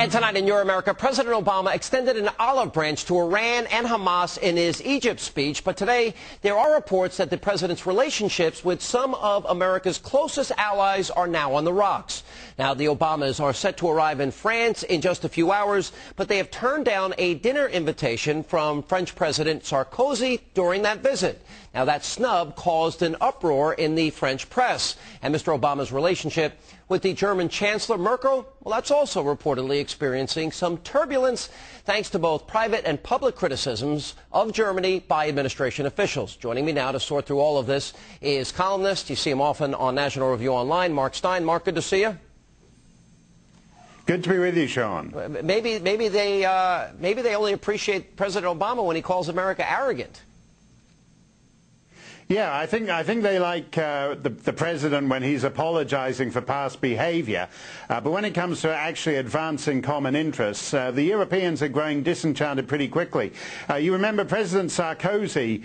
And tonight in Your America, President Obama extended an olive branch to Iran and Hamas in his Egypt speech. But today, there are reports that the president's relationships with some of America's closest allies are now on the rocks. Now, the Obamas are set to arrive in France in just a few hours, but they have turned down a dinner invitation from French President Sarkozy during that visit. Now, that snub caused an uproar in the French press. And Mr. Obama's relationship with the German Chancellor Merkel, well, that's also reportedly experiencing some turbulence thanks to both private and public criticisms of Germany by administration officials. Joining me now to sort through all of this is columnist, you see him often on National Review Online, Mark Steyn. Mark, good to see you. Good to be with you, Sean. Maybe they only appreciate President Obama when he calls America arrogant. Yeah, I think they like the president when he's apologizing for past behavior. But when it comes to actually advancing common interests, the Europeans are growing disenchanted pretty quickly. You remember President Sarkozy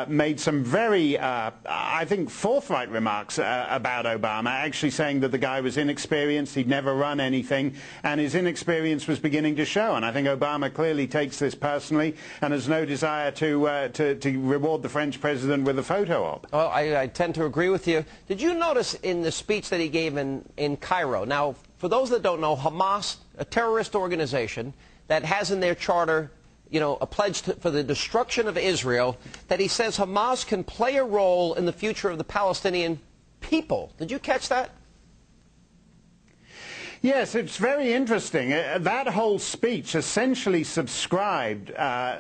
made some very, I think, forthright remarks about Obama, actually saying that the guy was inexperienced, he'd never run anything, and his inexperience was beginning to show. And I think Obama clearly takes this personally and has no desire to reward the French president with a photo op. Well, I tend to agree with you. Did you notice in the speech that he gave in Cairo? Now, for those that don't know, Hamas, a terrorist organization that has in their charter, a pledge for the destruction of Israel, that he says Hamas can play a role in the future of the Palestinian people. Did you catch that? Yes, it's very interesting. That whole speech essentially subscribed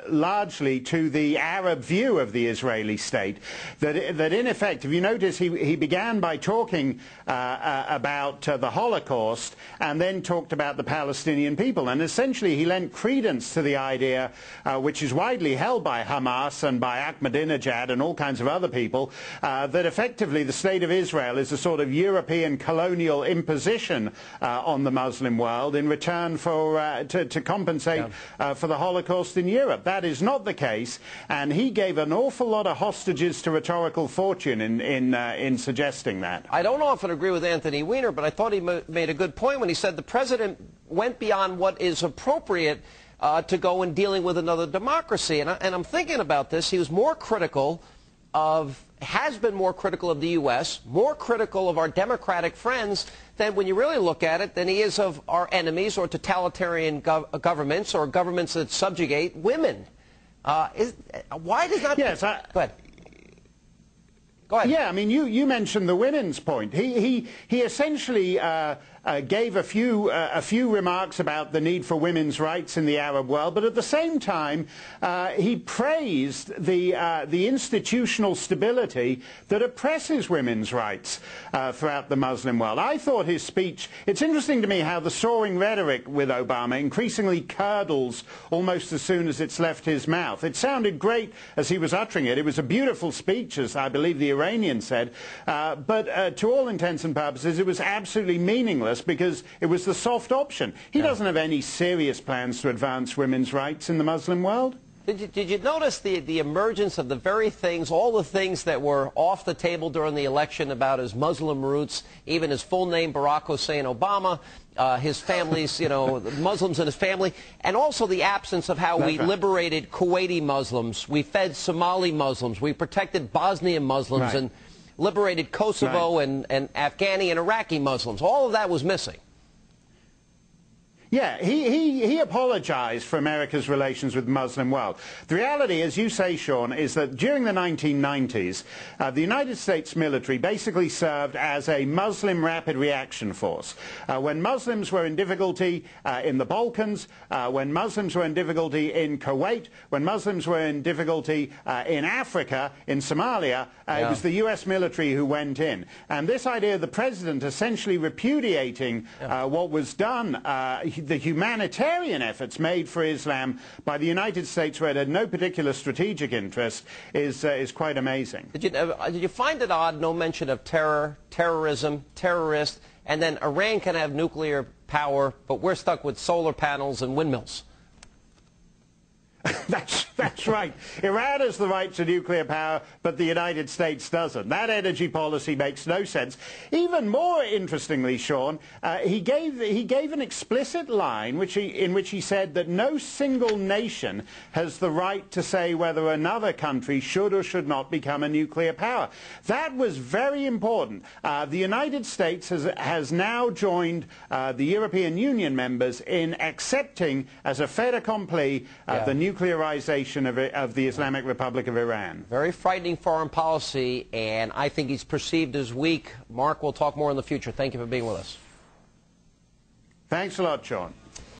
largely to the Arab view of the Israeli state. That in effect, if you notice, he began by talking about the Holocaust and then talked about the Palestinian people. And essentially, he lent credence to the idea, which is widely held by Hamas and by Ahmadinejad and all kinds of other people, that effectively the state of Israel is a sort of European colonial imposition on the Muslim world in return for to compensate for the Holocaust in Europe. That is not the case, and he gave an awful lot of hostages to rhetorical fortune in suggesting that. I don't often agree with Anthony Weiner, but I thought he made a good point when he said the president went beyond what is appropriate to go in dealing with another democracy. And I'm thinking about this. He was more critical has been more critical of the U.S., more critical of our democratic friends than, when you really look at it, than he is of our enemies or totalitarian governments or governments that subjugate women. Why does not... Yes, Go ahead. Go ahead. Yeah, I mean, you mentioned the women's point. He essentially gave a few remarks about the need for women's rights in the Arab world, but at the same time, he praised the institutional stability that oppresses women's rights throughout the Muslim world. I thought his speech, it's interesting to me how the soaring rhetoric with Obama increasingly curdles almost as soon as it's left his mouth. It sounded great as he was uttering it. It was a beautiful speech, as I believe the Iranian said, but to all intents and purposes, it was absolutely meaningless because it was the soft option. He doesn't have any serious plans to advance women's rights in the Muslim world. Did you notice the emergence of the very things, all the things that were off the table during the election about his Muslim roots, even his full name, Barack Hussein Obama, his family's, Muslims in his family, and also the absence of how we liberated Kuwaiti Muslims, we fed Somali Muslims, we protected Bosnian Muslims, and liberated Kosovo and Afghani and Iraqi Muslims. All of that was missing. Yeah, he apologized for America's relations with the Muslim world. The reality, as you say, Sean, is that during the 1990s, the United States military basically served as a Muslim rapid reaction force. When Muslims were in difficulty in the Balkans, when Muslims were in difficulty in Kuwait, when Muslims were in difficulty in Africa, in Somalia, it was the U.S. military who went in. And this idea of the president essentially repudiating what was done, the humanitarian efforts made for Islam by the United States, where it had no particular strategic interest, is quite amazing. Did you find it odd, no mention of terror, terrorism, terrorists, and then Iran can have nuclear power, but we're stuck with solar panels and windmills? That's right. Iran has the right to nuclear power, but the United States doesn't. That energy policy makes no sense. Even more interestingly, Sean, he gave an explicit line in which he said that no single nation has the right to say whether another country should or should not become a nuclear power. That was very important. The United States has now joined the European Union members in accepting as a fait accompli the nuclearization of the Islamic Republic of Iran. Very frightening foreign policy, and I think he's perceived as weak. Mark, we'll talk more in the future. Thank you for being with us. Thanks a lot, Sean.